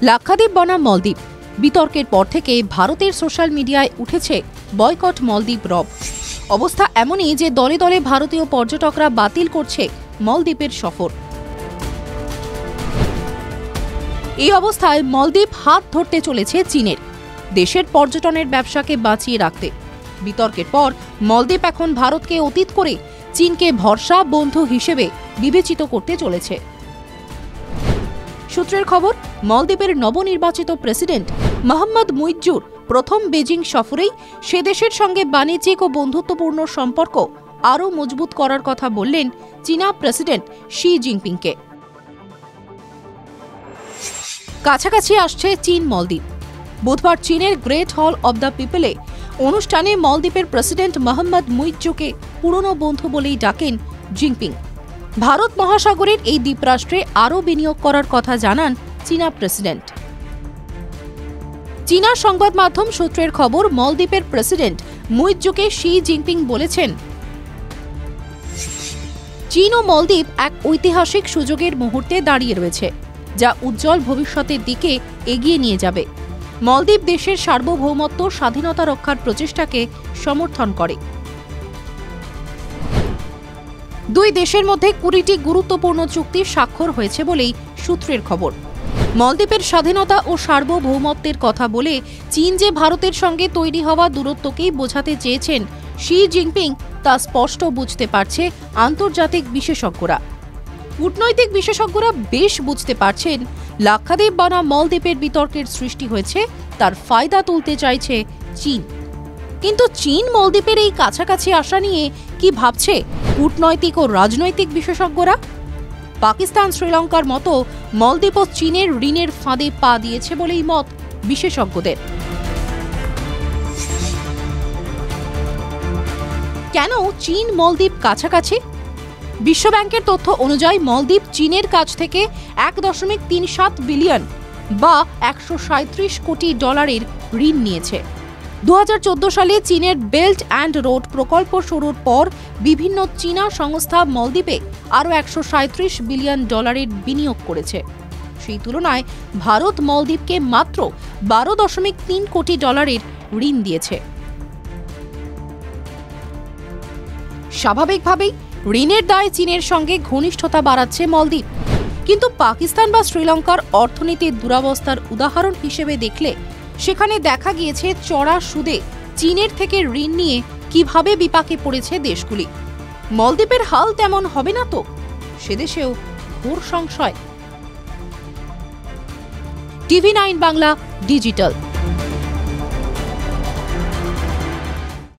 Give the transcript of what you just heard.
লাক্ষাদ্বীপ বনাম মলদ্বীপ বিতর্কের পর থেকে ভারতের সোশ্যাল মিডিয়ায় উঠেছে বয়কট মলদ্বীপ রব। অবস্থা এমনই যে দলে দলে ভারতীয় পর্যটকরা বাতিল করছে মলদ্বীপের সফর। এই অবস্থায় মলদ্বীপ হাত ধরতে চলেছে চীনের, দেশের পর্যটনের ব্যবসাকে বাঁচিয়ে রাখতে। বিতর্কের পর মলদ্বীপ এখন ভারতকে অতীত করে চীনকে ভরসা বন্ধু হিসেবে বিবেচিত করতে চলেছে। সূত্রের খবর, মলদ্বীপের নবনির্বাচিত প্রেসিডেন্ট মোহাম্মদ মুইজ্জুর প্রথম বেজিং সফরেই সে দেশের সঙ্গে বাণিজ্যিক ও বন্ধুত্বপূর্ণ সম্পর্ক আরও মজবুত করার কথা বললেন চীনা প্রেসিডেন্ট শি জিনপিংকে। কাছাকাছি আসছে চীন মলদ্বীপ। বুধবার চীনের গ্রেট হল অব দ্য পিপলে অনুষ্ঠানে মলদ্বীপের প্রেসিডেন্ট মোহাম্মদ মুইজ্জুকে পুরনো বন্ধু বলেই ডাকেন জিনপিং। ভারত মহাসাগরের এই দ্বীপরাষ্ট্রে আরও বিনিয়োগ করার কথা জানান চীনা প্রেসিডেন্ট। চীনা সংবাদ মাধ্যম সূত্রের খবর, মলদ্বীপের প্রেসিডেন্ট মুইজ্জুকে শি জিনপিং বলেছেন, চীন ও মলদ্বীপ এক ঐতিহাসিক সুযোগের মুহূর্তে দাঁড়িয়ে রয়েছে, যা উজ্জ্বল ভবিষ্যতের দিকে এগিয়ে নিয়ে যাবে। মলদ্বীপ দেশের সার্বভৌমত্ব স্বাধীনতা রক্ষার প্রচেষ্টাকে সমর্থন করে। দুই দেশের মধ্যে 20টি গুরুত্বপূর্ণ চুক্তি স্বাক্ষর হয়েছে বলেই সূত্রের খবর। মলদ্বীপের স্বাধীনতা ও সার্বভৌমত্বের কথা বলে চীন যে ভারতের সঙ্গে তৈরি হওয়া দূরত্বকেই বোঝাতে চেয়েছেন শি জিনপিং, তা স্পষ্ট বুঝতে পারছে আন্তর্জাতিক বিশেষজ্ঞরা। কূটনৈতিক বিশেষজ্ঞরা বেশ বুঝতে পারছেন লাক্ষাদ্বীপ বনাম মলদ্বীপের বিতর্কের সৃষ্টি হয়েছে, তার ফায়দা তুলতে চাইছে চীন। কিন্তু চীন মলদ্বীপের এই কাছাকাছি আসা নিয়ে কি ভাবছে কূটনৈতিক ও রাজনৈতিক বিশেষজ্ঞরা? পাকিস্তান শ্রীলঙ্কার মতো মলদ্বীপ ও চীনের ঋণের ফাঁদে পা দিয়েছে বলেই মত বিশেষজ্ঞদের। কেন চীন মলদ্বীপ কাছাকাছি? বিশ্বব্যাংকের তথ্য অনুযায়ী মলদ্বীপ চীনের কাছ থেকে 1.37 বিলিয়ন বা 137 কোটি ডলারের ঋণ নিয়েছে। 2014 সালে চীনের বেল্ট অ্যান্ড রোড প্রকল্প শুরুর পর বিভিন্ন চীনা সংস্থা মলদ্বীপে আরও 137 বিলিয়ন ডলারের বিনিয়োগ করেছে। সেই তুলনায় ভারত মলদ্বীপকে মাত্র 12.3 কোটি ডলারের ঋণ দিয়েছে। স্বাভাবিকভাবেই ঋণের দায় চীনের সঙ্গে ঘনিষ্ঠতা বাড়াচ্ছে মলদ্বীপ। কিন্তু পাকিস্তান বা শ্রীলঙ্কার অর্থনীতির দুরবস্থার উদাহরণ হিসেবে দেখলে সেখানে দেখা গিয়েছে চড়া সুদে চীনের থেকে ঋণ নিয়ে কিভাবে বিপাকে পড়েছে দেশগুলি। মলদ্বীপের হাল তেমন হবে না তো? সেদেশেও ঘোর সংশয়। TV9 Bangla digital.